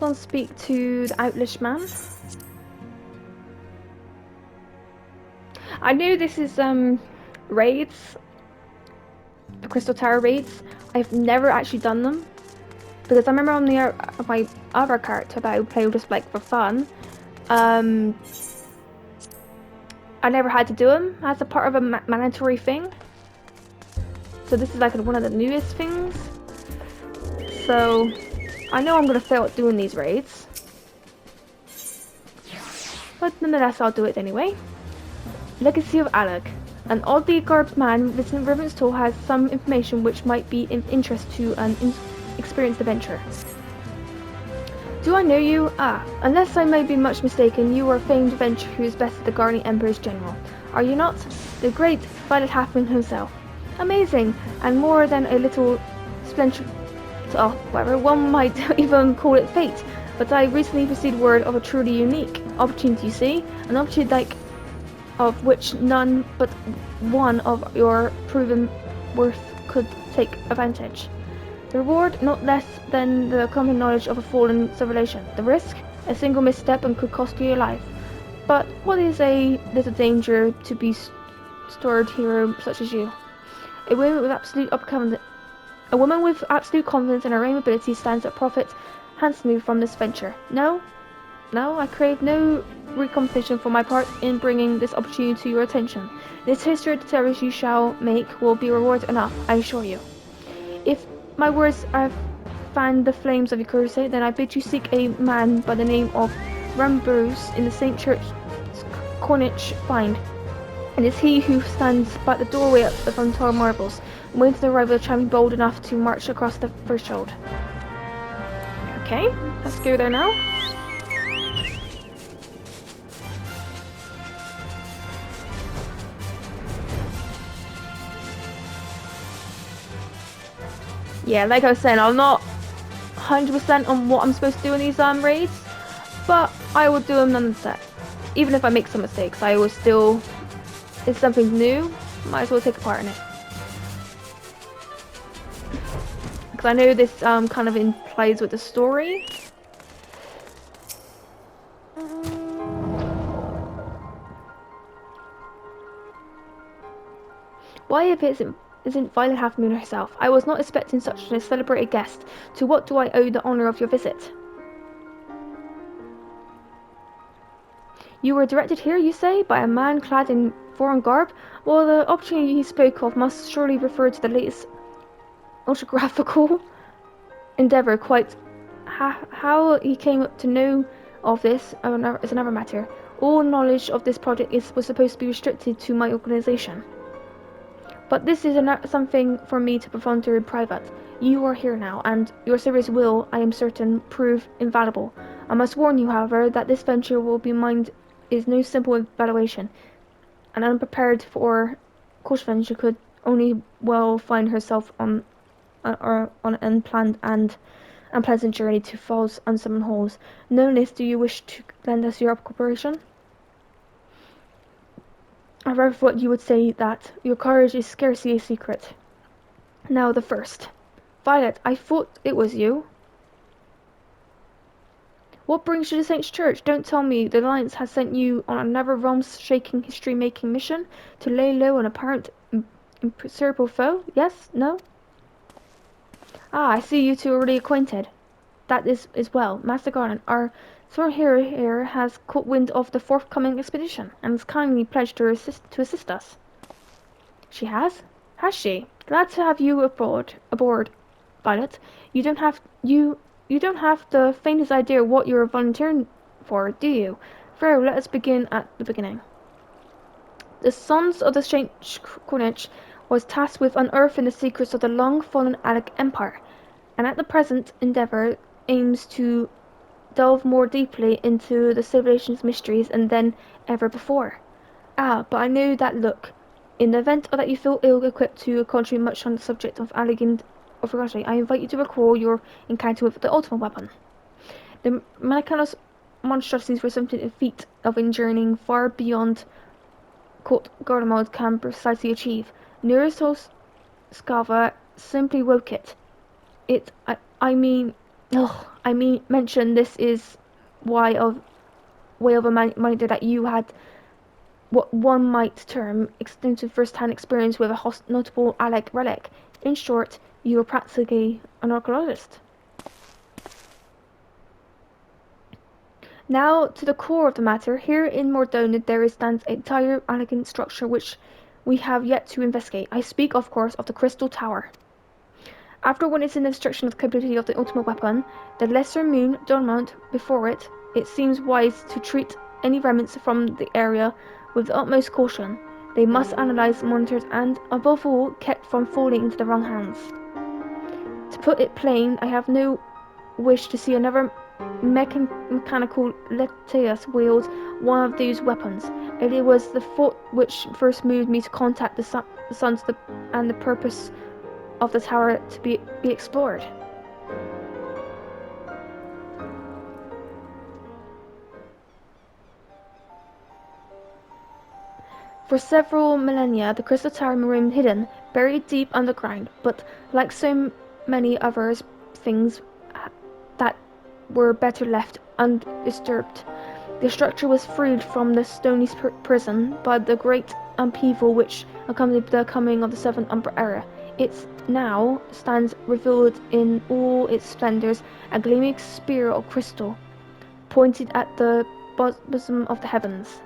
Go and speak to the Outlish man. I know this is raids, the Crystal Tower raids. I've never actually done them because I remember on the my other character that I played just like for fun. I never had to do them as a part of a mandatory thing. So this is like one of the newest things. So I know I'm gonna fail at doing these raids, but nonetheless I'll do it anyway. Legacy of Alec. An oddly garbed man visiting Riven's Toll has some information which might be of interest to an experienced adventurer. Do I know you? Ah, unless I may be much mistaken, you are a famed adventurer who is bested the Guardian Emperor's general. Are you not? The great Violet Halfmoon himself. Amazing, and more than a little splendid. Oh, whatever, one might even call it fate. But I recently received word of a truly unique opportunity, you see? An opportunity like of which none but one of your proven worth could take advantage. The reward, not less than the common knowledge of a fallen civilization. The risk, a single misstep and could cost you your life. But what is a little danger to be storied hero such as you? A woman with absolute confidence in her own ability stands to profit handsomely from this venture. No, I crave no recompensation for my part in bringing this opportunity to your attention. This history of the service you shall make will be reward enough, I assure you. If my words have fanned the flames of your crusade, then I bid you seek a man by the name of Rambrose in the St. Church Corniche find. It is he who stands by the doorway of the Frontal Marbles, waiting for the arrival of a champion bold enough to march across the threshold. Okay, let's go there now. Yeah, like I was saying, I'm not 100% on what I'm supposed to do in these raids, but I will do them nonetheless. Even if I make some mistakes, I will still, it's something new, might as well take a part in it. Because I know this kind of implies with the story. Why if it isn't Violet Halfmoon herself? I was not expecting such a celebrated guest. To what do I owe the honour of your visit? You were directed here, you say, by a man clad in foreign garb? Well, the opportunity he spoke of must surely refer to the latest autographical endeavour. Quite how he came to know of this is another matter. All knowledge of this project was supposed to be restricted to my organisation. But this is something for me to ponder in private. You are here now, and your service will, I am certain, prove invaluable. I must warn you, however, that this venture will be mined is no simple evaluation. An unprepared for course venture could only well find herself on an unplanned and unpleasant journey to false unsummoned halls. Knowing this, do you wish to lend us your cooperation? I rather thought you would say that your courage is scarcely a secret. Now the first. Violet, I thought it was you. What brings you to Saint's Church? Don't tell me the Alliance has sent you on another realm-shaking, history-making mission to lay low an apparent imperceptible foe? Yes? No? Ah, I see you two are already acquainted. That is well. Master Garland, our sworn hero here has caught wind of the forthcoming expedition, and has kindly pledged to assist us. She has? Has she? Glad to have you aboard, Violet. You don't have the faintest idea what you're volunteering for, do you? Very let us begin at the beginning. The Sons of the St. Corniche was tasked with unearthing the secrets of the long-fallen Alec Empire, and at the present endeavour aims to delve more deeply into the civilization's mysteries than ever before. Ah, but I know that look. In the event that you feel ill-equipped to contribute much on the subject of elegant photography, I invite you to recall your encounter with the ultimate weapon. The Manicanos monstrosities were something a feat of engineering far beyond what Garlemald can precisely achieve. Nurisos Scava simply woke it. I mean, I mean, mention this is why of way of a reminder that you had what one might term extensive first-hand experience with a notable Alec relic. In short, you were practically an archaeologist. Now to the core of the matter. Here in Mordona there stands an entire elegant structure which we have yet to investigate. I speak, of course, of the Crystal Tower. After witnessing the destruction of the capability of the ultimate weapon, the lesser moon dormant before it, it seems wise to treat any remnants from the area with the utmost caution. They must analysed, monitored, and, above all, kept from falling into the wrong hands. To put it plain, I have no wish to see another mechanical Letias wield one of these weapons. It was the thought which first moved me to contact the Sons and the purpose of the tower to be explored. For several millennia, the Crystal Tower remained hidden, buried deep underground, but like so many other things that were better left undisturbed, the structure was freed from the stony prison by the great upheaval which accompanied the coming of the Seventh Emperor. It now stands revealed in all its splendors, a gleaming spear of crystal, pointed at the bosom of the heavens.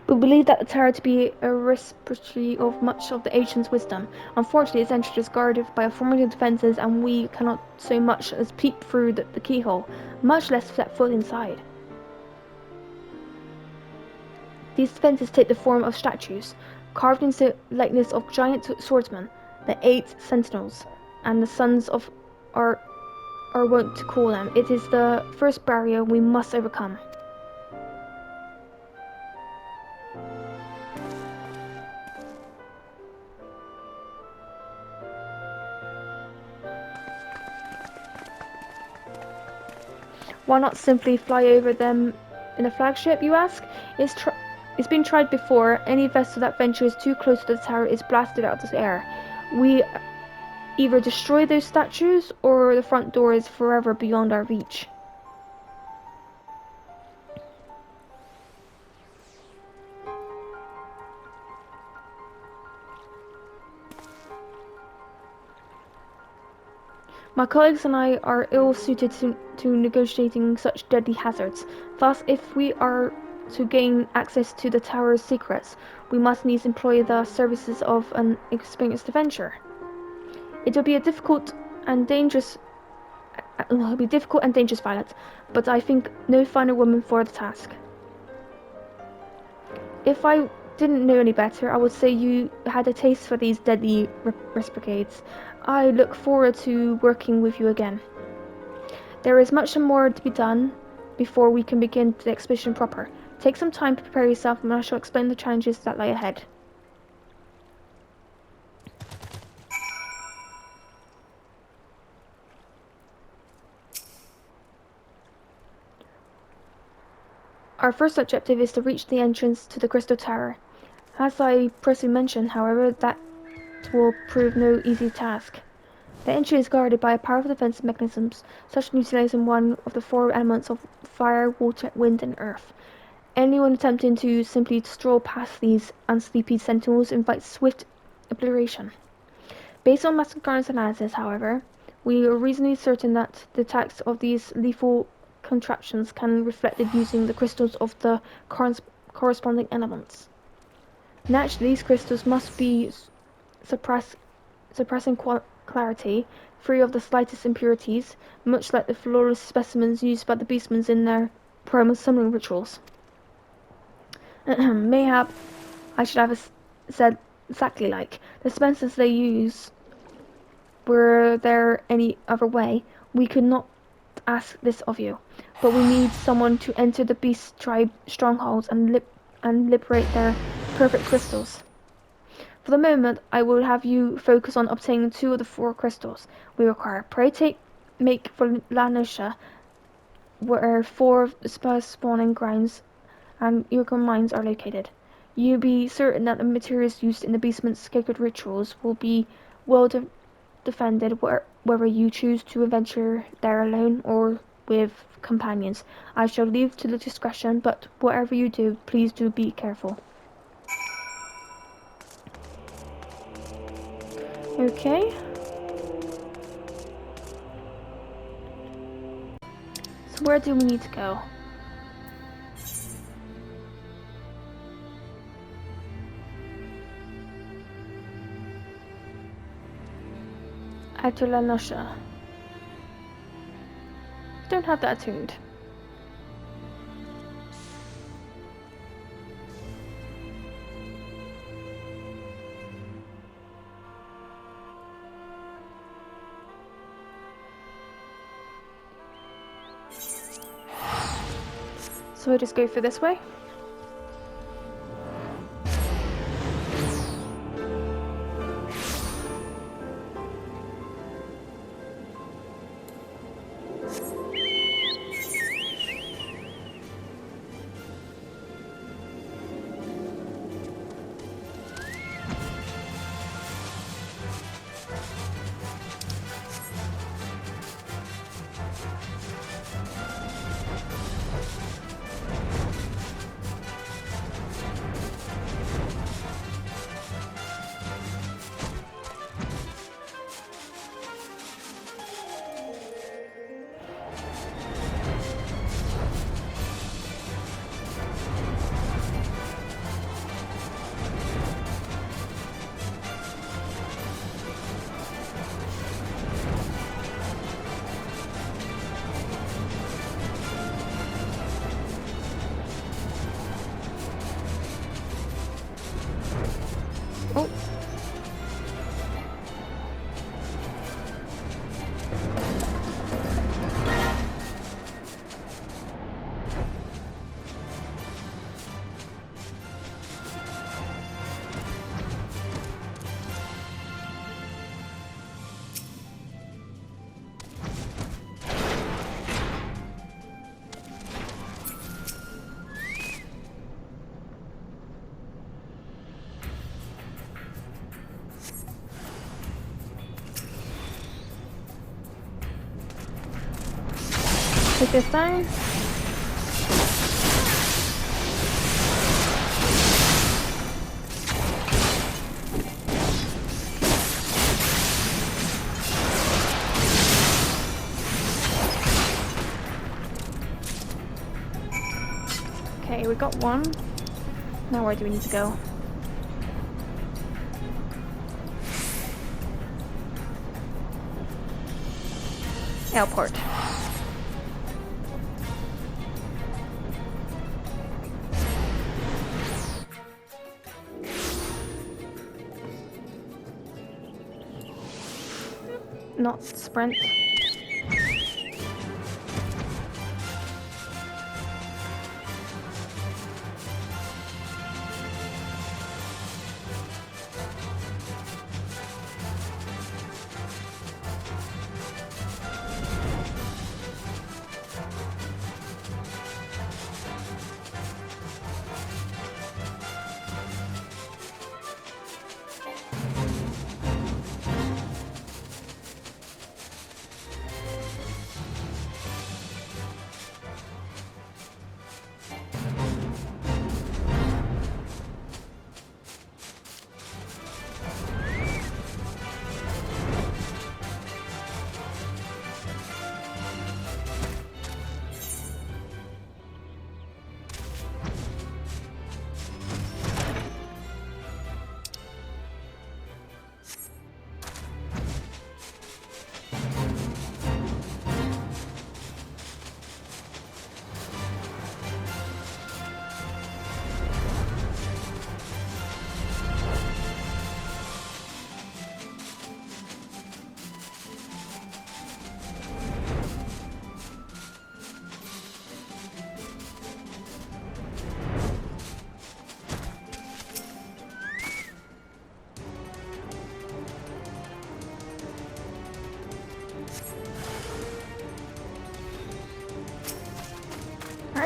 We believe that the tower to be a repository of much of the ancients' wisdom. Unfortunately, its entrance is guarded by formidable defences, and we cannot so much as peep through the keyhole, much less set foot inside. These defences take the form of statues, carved into likeness of giant swordsmen, the 8 sentinels, and the sons of are wont to call them. It is the first barrier we must overcome. Why not simply fly over them in a flagship, you ask? It's been tried before. Any vessel that ventures too close to the tower is blasted out of the air. We either destroy those statues, or the front door is forever beyond our reach. My colleagues and I are ill-suited to negotiating such deadly hazards. Thus, if we are to gain access to the tower's secrets, we must needs employ the services of an experienced adventurer. It will be difficult and dangerous, Violet, but I think no finer woman for the task. If I didn't know any better, I would say you had a taste for these deadly brigades. I look forward to working with you again. There is much more to be done before we can begin the expedition proper. Take some time to prepare yourself, and I shall explain the challenges that lie ahead. Our first objective is to reach the entrance to the Crystal Tower. As I previously mentioned, however, that will prove no easy task. The entry is guarded by powerful defensive mechanisms, such as utilizing one of the 4 elements of fire, water, wind, and earth. Anyone attempting to simply stroll past these unsleepy sentinels invites swift obliteration. Based on Master Garner's analysis, however, we are reasonably certain that the attacks of these lethal contraptions can be reflected using the crystals of the corresponding elements. Naturally, these crystals must be suppressing clarity, free of the slightest impurities, much like the flawless specimens used by the beastmen in their perform summoning rituals. Mayhap I should have said exactly like. The dispensers they use, were there any other way, we could not ask this of you. But we need someone to enter the beast tribe strongholds and liberate their perfect crystals. For the moment, I will have you focus on obtaining 2 of the 4 crystals we require. Pray make for Lanosha, where 4 spawning grounds and Yurgon mines are located. You be certain that the materials used in the basement's sacred rituals will be well defended, whether you choose to venture there alone or with companions. I shall leave to the discretion, but whatever you do, please do be careful. Okay. So where do we need to go? Atulanosha. Don't have that tuned. So we'll just go for this way. Oh. Take this down. Okay, we got one. Now where do we need to go? Airport. Not sprint.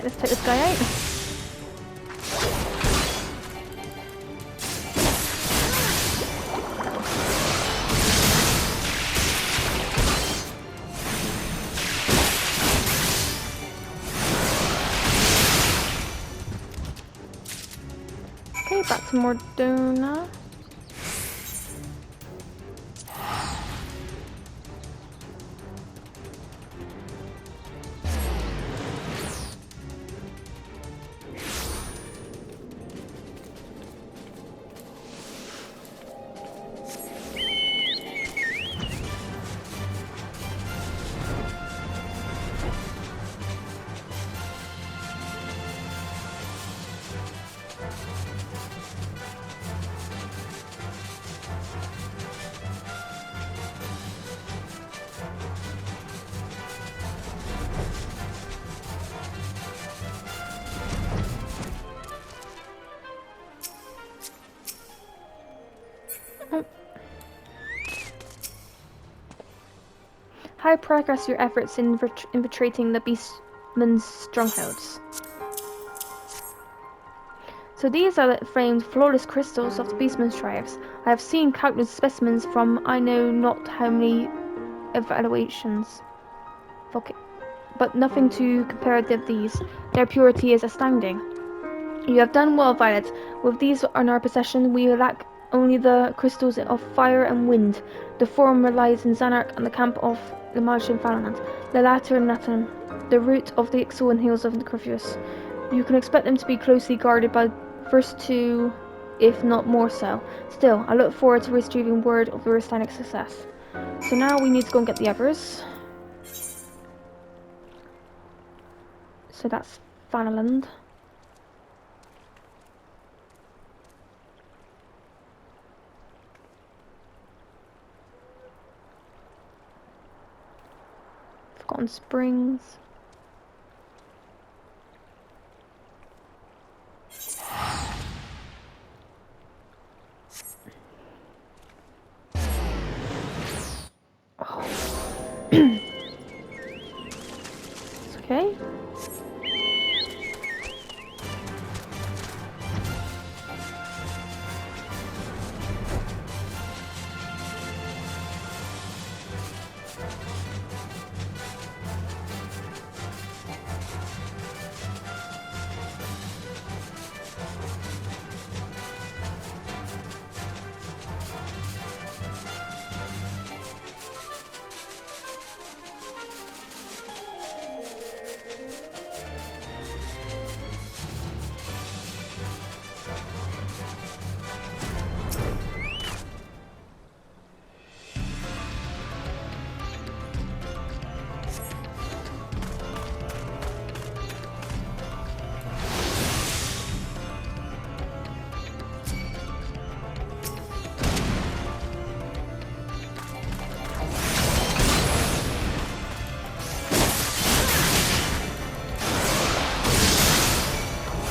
Alright, let's take this guy out. Okay, back to Mordona. How progress your efforts in infiltrating the beastman's strongholds? So these are the framed, flawless crystals of the beastman's tribes. I have seen countless specimens from I know not how many evaluations. Okay. But nothing to compare with these. Their purity is astounding. You have done well, Violet. With these in our possession, we lack only the crystals of fire and wind. The former lies in Zanark and the camp of the Martian Phalanx, the latter in Natan, the root of the Ixal and hills of the Corvus. You can expect them to be closely guarded by first two, if not more so. Still, I look forward to receiving word of your Ristanic success. So now we need to go and get the others. So that's Fanaland. Forgotten Springs. Oh. It's okay.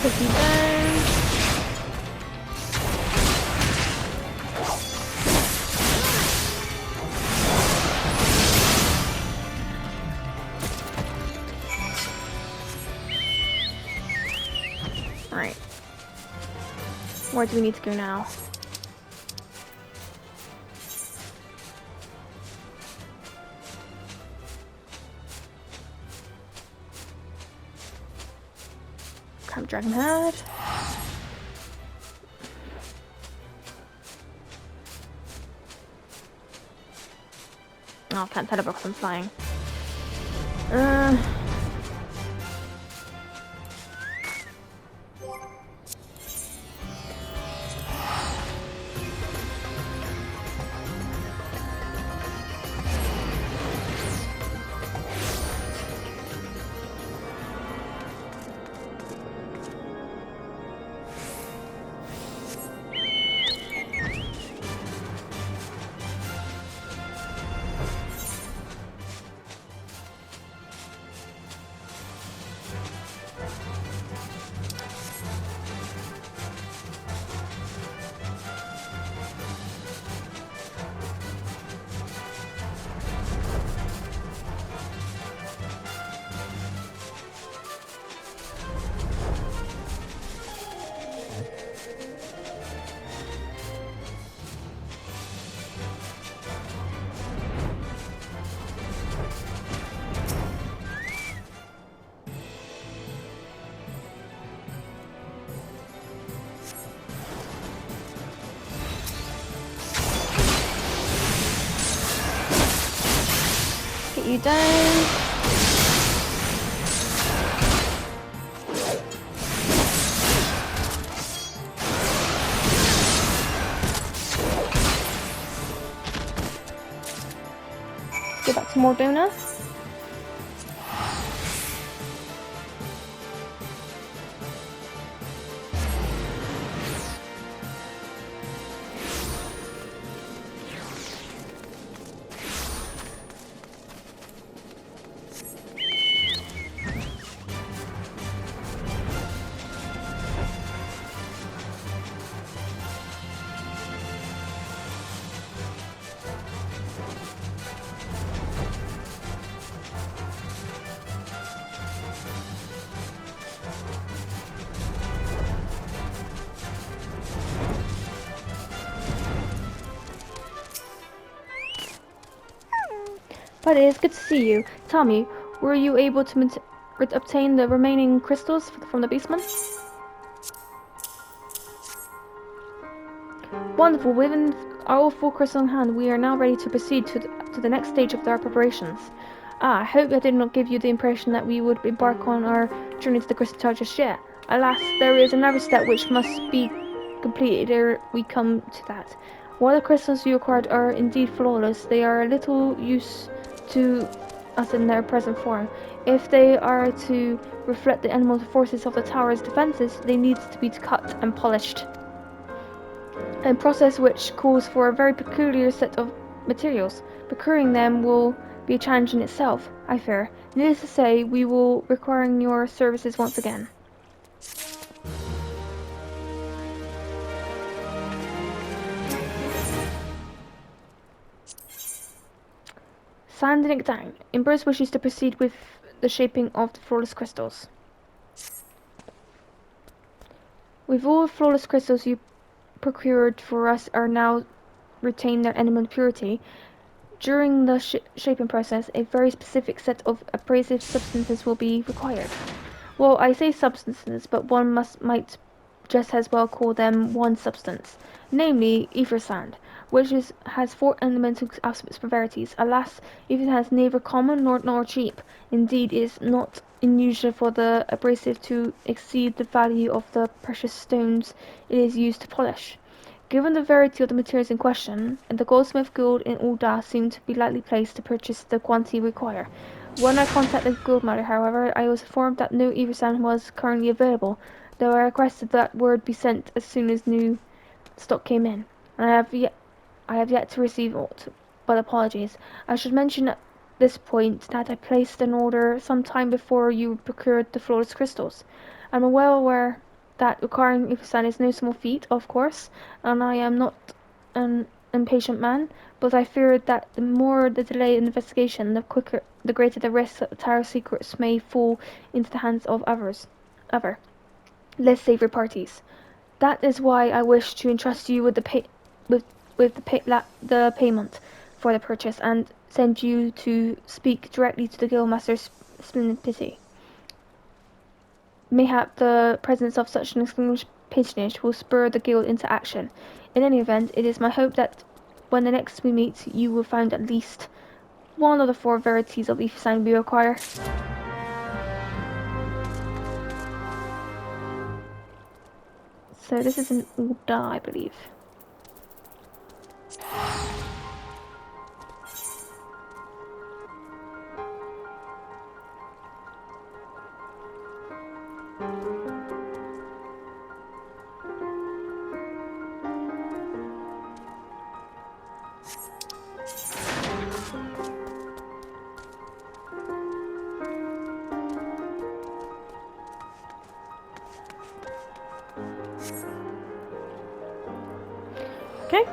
Cookie down. Alright. Where do we need to go now? Camp Dragon Head. Oh, I can't teleport because I'm flying. Get you down. Go back to Mordona. But it is good to see you. Tell me, were you able to obtain the remaining crystals from the basement? Wonderful. Within our full crystal in hand, we are now ready to proceed to the next stage of our preparations. I hope I did not give you the impression that we would embark on our journey to the crystal tower just yet. Alas, there is another step which must be completed ere we come to that. While the crystals you acquired are indeed flawless, they are little use to us in their present form. If they are to reflect the elemental forces of the tower's defenses, they need to be cut and polished. A process which calls for a very peculiar set of materials. Procuring them will be a challenge in itself, I fear. Needless to say, we will require your services once again. Sanding it down. MBgamerz wishes to proceed with the shaping of the flawless crystals. With all the flawless crystals you procured for us are now retain their elemental purity. During the shaping process, a very specific set of abrasive substances will be required. Well, I say substances, but one might just as well call them one substance, namely ether sand, which has 4 elemental aspects for varieties. Alas, ether has neither common nor cheap. Indeed, it is not unusual for the abrasive to exceed the value of the precious stones it is used to polish. Given the variety of the materials in question, the goldsmith guild in Ul'dah seemed to be likely placed to purchase the quantity required. When I contacted the guildmaster, however, I was informed that no ether sand was currently available, though I requested that word be sent as soon as new stock came in, and I have yet to receive aught but apologies. I should mention at this point that I placed an order some time before you procured the flawless crystals. I am well aware that acquiring ether sand is no small feat, of course, and I am not an impatient man, but I fear that the more the delay in investigation, the greater the risk that the tower secrets may fall into the hands of other less savory parties. That is why I wish to entrust you with the payment for the purchase and send you to speak directly to the guildmaster's splendid pity. Mayhap the presence of such an distinguished patronage will spur the guild into action. In any event, it is my hope that when the next we meet, you will find at least one of the 4 varieties of ether sand we require. So this is an Ul'dah, I believe. Okay.